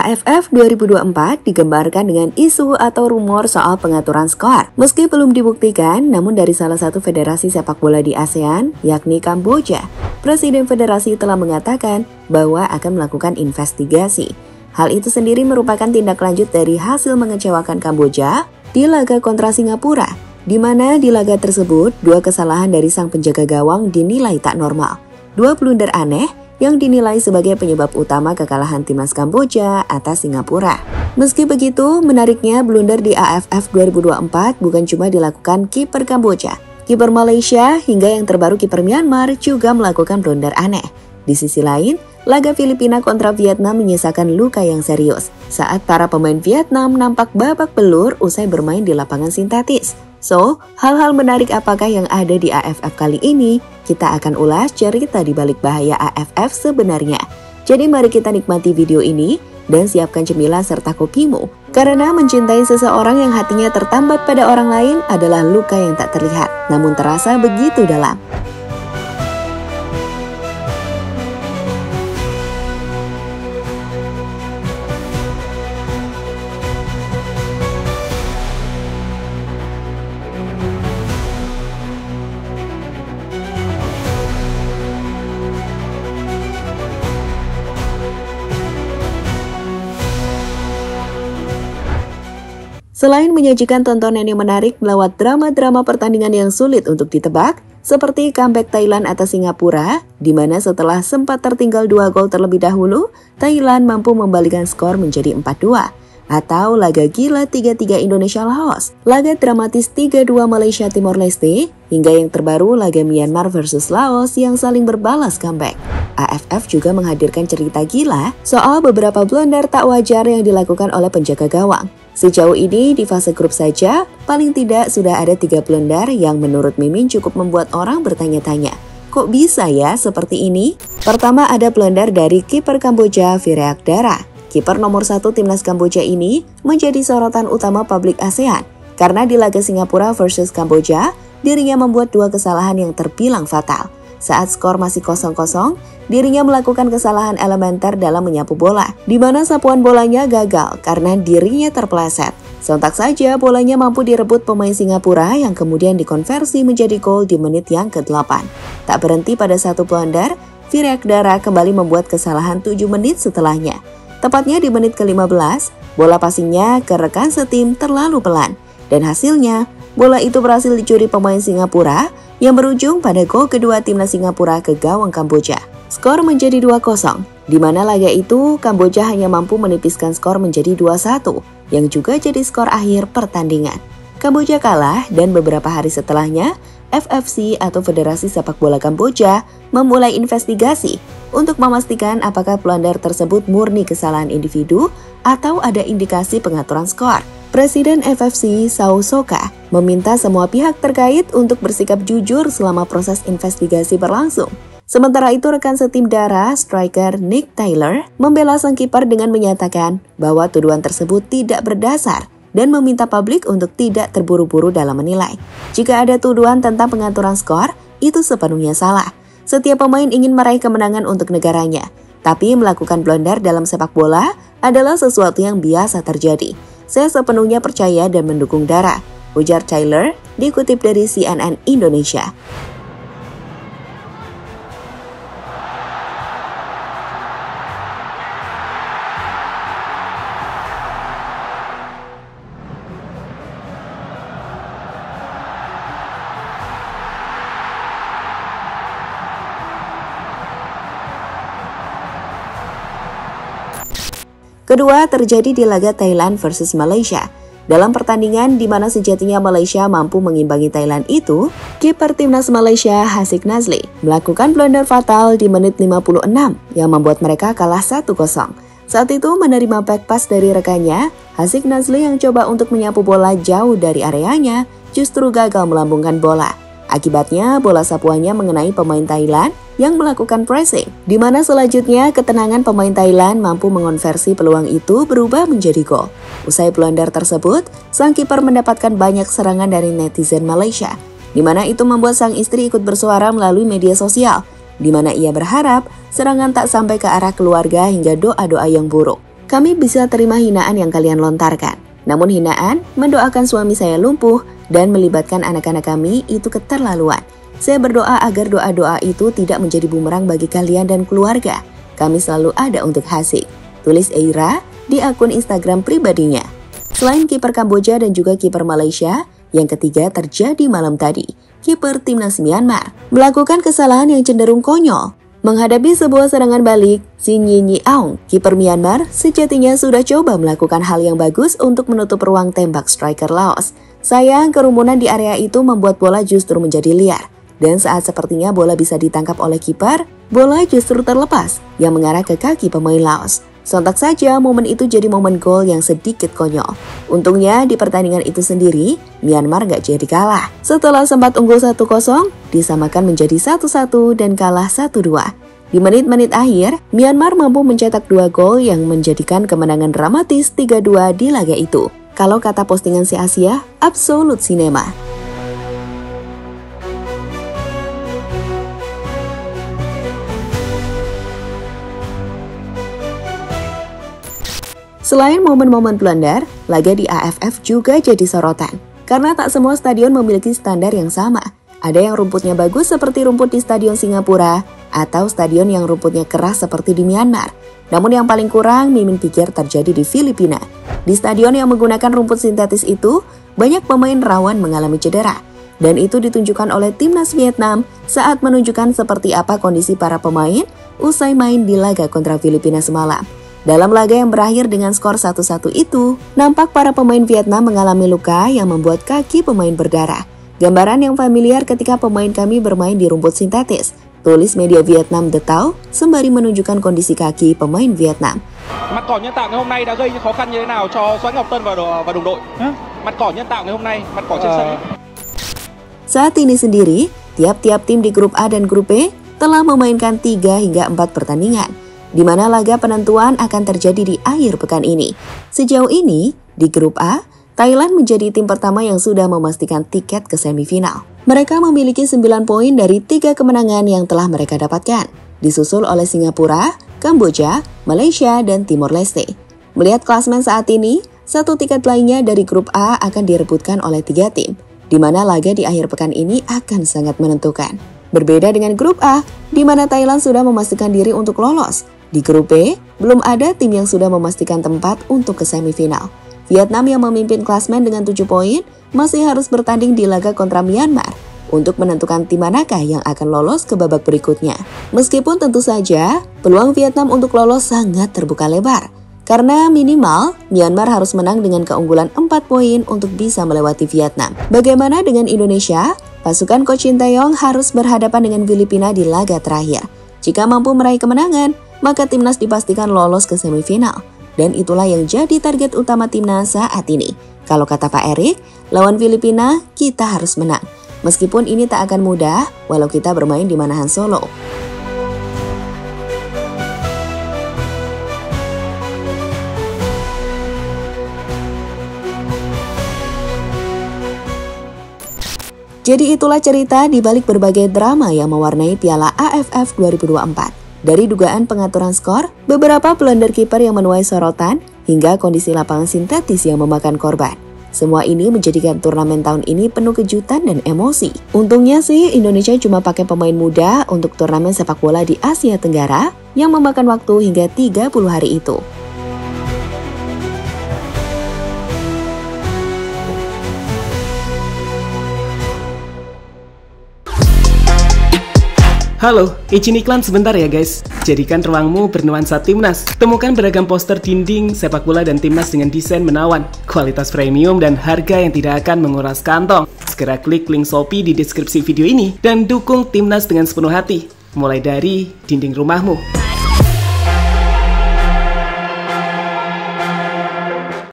AFF 2024 digembarkan dengan isu atau rumor soal pengaturan skor. Meski belum dibuktikan, namun dari salah satu federasi sepak bola di ASEAN, yakni Kamboja, Presiden Federasi telah mengatakan bahwa akan melakukan investigasi. Hal itu sendiri merupakan tindak lanjut dari hasil mengecewakan Kamboja di laga kontra Singapura, di mana di laga tersebut, 2 kesalahan dari sang penjaga gawang dinilai tak normal. 2 blunder aneh yang dinilai sebagai penyebab utama kekalahan timnas Kamboja atas Singapura. Meski begitu, menariknya blunder di AFF 2024 bukan cuma dilakukan kiper Kamboja. Kiper Malaysia hingga yang terbaru kiper Myanmar juga melakukan blunder aneh. Di sisi lain, laga Filipina kontra Vietnam menyisakan luka yang serius saat para pemain Vietnam nampak babak belur usai bermain di lapangan sintetis. So, hal-hal menarik apakah yang ada di AFF kali ini? Kita akan ulas cerita di balik bahaya AFF sebenarnya. Jadi mari kita nikmati video ini dan siapkan cemilan serta kopimu. Karena mencintai seseorang yang hatinya tertambat pada orang lain adalah luka yang tak terlihat, namun terasa begitu dalam. Selain menyajikan tontonan yang menarik melewat drama-drama pertandingan yang sulit untuk ditebak, seperti comeback Thailand atas Singapura, di mana setelah sempat tertinggal 2 gol terlebih dahulu, Thailand mampu membalikan skor menjadi 4-2. Atau laga gila 3-3 Indonesia Laos, laga dramatis 3-2 Malaysia Timor Leste, hingga yang terbaru laga Myanmar versus Laos yang saling berbalas comeback. AFF juga menghadirkan cerita gila soal beberapa blunder tak wajar yang dilakukan oleh penjaga gawang. Sejauh ini di fase grup saja, paling tidak sudah ada 3 blunder yang menurut Mimin cukup membuat orang bertanya-tanya. Kok bisa ya seperti ini? Pertama ada blunder dari kiper Kamboja Vireakdara. Kiper nomor 1 timnas Kamboja ini menjadi sorotan utama publik ASEAN karena di laga Singapura versus Kamboja, dirinya membuat 2 kesalahan yang terbilang fatal. Saat skor masih 0-0, dirinya melakukan kesalahan elementer dalam menyapu bola, di mana sapuan bolanya gagal karena dirinya terpeleset. Sontak saja bolanya mampu direbut pemain Singapura yang kemudian dikonversi menjadi gol di menit yang ke-8. Tak berhenti pada satu blunder, Vireakdara kembali membuat kesalahan 7 menit setelahnya. Tepatnya di menit ke-15, bola passingnya ke rekan setim terlalu pelan. Dan hasilnya, bola itu berhasil dicuri pemain Singapura yang berujung pada gol kedua timnas Singapura ke gawang Kamboja. Skor menjadi 2-0, di mana laga itu Kamboja hanya mampu menipiskan skor menjadi 2-1, yang juga jadi skor akhir pertandingan. Kamboja kalah dan beberapa hari setelahnya, FFC atau Federasi Sepak Bola Kamboja memulai investigasi untuk memastikan apakah blunder tersebut murni kesalahan individu atau ada indikasi pengaturan skor. Presiden FFC Sao Soka meminta semua pihak terkait untuk bersikap jujur selama proses investigasi berlangsung. Sementara itu rekan setim Dara, striker Nick Taylor, membela sang kiper dengan menyatakan bahwa tuduhan tersebut tidak berdasar dan meminta publik untuk tidak terburu-buru dalam menilai. Jika ada tuduhan tentang pengaturan skor, itu sepenuhnya salah. Setiap pemain ingin meraih kemenangan untuk negaranya, tapi melakukan blunder dalam sepak bola adalah sesuatu yang biasa terjadi. Saya sepenuhnya percaya dan mendukung Dara, ujar Taylor, dikutip dari CNN Indonesia. Kedua terjadi di laga Thailand versus Malaysia. Dalam pertandingan di mana sejatinya Malaysia mampu mengimbangi Thailand itu, kiper timnas Malaysia Haziq Nazli melakukan blunder fatal di menit 56 yang membuat mereka kalah 1-0. Saat itu menerima back pass dari rekannya, Haziq Nazli yang coba untuk menyapu bola jauh dari areanya justru gagal melambungkan bola. Akibatnya bola sapuannya mengenai pemain Thailand yang melakukan pressing, di mana selanjutnya ketenangan pemain Thailand mampu mengonversi peluang itu berubah menjadi gol. Usai blunder tersebut, sang kiper mendapatkan banyak serangan dari netizen Malaysia, di mana itu membuat sang istri ikut bersuara melalui media sosial, di mana ia berharap serangan tak sampai ke arah keluarga hingga doa-doa yang buruk. kami bisa terima hinaan yang kalian lontarkan. Namun hinaan mendoakan suami saya lumpuh dan melibatkan anak-anak kami itu keterlaluan. Saya berdoa agar doa-doa itu tidak menjadi bumerang bagi kalian dan keluarga. Kami selalu ada untuk Hasik, tulis Eira di akun Instagram pribadinya. Selain kiper Kamboja dan juga kiper Malaysia, yang ketiga terjadi malam tadi. Kiper timnas Myanmar melakukan kesalahan yang cenderung konyol. Menghadapi sebuah serangan balik, Sin Nyi Aung, kiper Myanmar, sejatinya sudah coba melakukan hal yang bagus untuk menutup ruang tembak striker Laos. Sayang, kerumunan di area itu membuat bola justru menjadi liar. Dan saat sepertinya bola bisa ditangkap oleh kiper, bola justru terlepas yang mengarah ke kaki pemain Laos. Sontak saja momen itu jadi momen gol yang sedikit konyol. Untungnya di pertandingan itu sendiri, Myanmar gak jadi kalah. Setelah sempat unggul 1-0, disamakan menjadi 1-1 dan kalah 1-2. Di menit-menit akhir, Myanmar mampu mencetak 2 gol yang menjadikan kemenangan dramatis 3-2 di laga itu. Kalau kata postingan si Asia, absolut sinema. Selain momen-momen blunder, laga di AFF juga jadi sorotan. Karena tak semua stadion memiliki standar yang sama. Ada yang rumputnya bagus seperti rumput di Stadion Singapura, atau stadion yang rumputnya keras seperti di Myanmar. Namun yang paling kurang Mimin pikir terjadi di Filipina. Di stadion yang menggunakan rumput sintetis itu, banyak pemain rawan mengalami cedera. Dan itu ditunjukkan oleh timnas Vietnam saat menunjukkan seperti apa kondisi para pemain usai main di laga kontra Filipina semalam. Dalam laga yang berakhir dengan skor 1-1 itu, nampak para pemain Vietnam mengalami luka yang membuat kaki pemain berdarah. Gambaran yang familiar ketika pemain kami bermain di rumput sintetis, tulis media Vietnam The Tao sembari menunjukkan kondisi kaki pemain Vietnam. Mặt cỏ nhân tạo ngày hôm nay đã gây những khó khăn như thế nào cho Doãn Ngọc Tân và đồng đội? Mặt cỏ nhân tạo ngày hôm nay, mặt cỏ trên sân. Saat ini sendiri, tiap-tiap tim di grup A dan grup B telah memainkan 3 hingga 4 pertandingan, di mana laga penentuan akan terjadi di akhir pekan ini. Sejauh ini, di grup A, Thailand menjadi tim pertama yang sudah memastikan tiket ke semifinal. Mereka memiliki 9 poin dari 3 kemenangan yang telah mereka dapatkan, disusul oleh Singapura, Kamboja, Malaysia, dan Timor Leste. Melihat klasmen saat ini, 1 tiket lainnya dari grup A akan direbutkan oleh 3 tim, di mana laga di akhir pekan ini akan sangat menentukan. Berbeda dengan grup A, di mana Thailand sudah memastikan diri untuk lolos. Di grup B, belum ada tim yang sudah memastikan tempat untuk ke semifinal. Vietnam yang memimpin klasmen dengan 7 poin masih harus bertanding di laga kontra Myanmar untuk menentukan tim manakah yang akan lolos ke babak berikutnya. Meskipun tentu saja peluang Vietnam untuk lolos sangat terbuka lebar, karena minimal Myanmar harus menang dengan keunggulan 4 poin untuk bisa melewati Vietnam. Bagaimana dengan Indonesia? Pasukan Coach Shin Tae-yong harus berhadapan dengan Filipina di laga terakhir. Jika mampu meraih kemenangan, maka timnas dipastikan lolos ke semifinal. Dan itulah yang jadi target utama timnas saat ini. Kalau kata Pak Erik, lawan Filipina kita harus menang. Meskipun ini tak akan mudah, walau kita bermain di Manahan Solo. Jadi itulah cerita di balik berbagai drama yang mewarnai Piala AFF 2024. Dari dugaan pengaturan skor, beberapa blunder kiper yang menuai sorotan, hingga kondisi lapangan sintetis yang memakan korban. Semua ini menjadikan turnamen tahun ini penuh kejutan dan emosi. Untungnya sih Indonesia cuma pakai pemain muda untuk turnamen sepak bola di Asia Tenggara yang memakan waktu hingga 30 hari itu. Halo, izin iklan sebentar ya guys. Jadikan ruangmu bernuansa timnas. Temukan beragam poster dinding, sepak bola dan timnas dengan desain menawan, kualitas premium dan harga yang tidak akan menguras kantong. Segera klik link Shopee di deskripsi video ini dan dukung timnas dengan sepenuh hati. Mulai dari dinding rumahmu.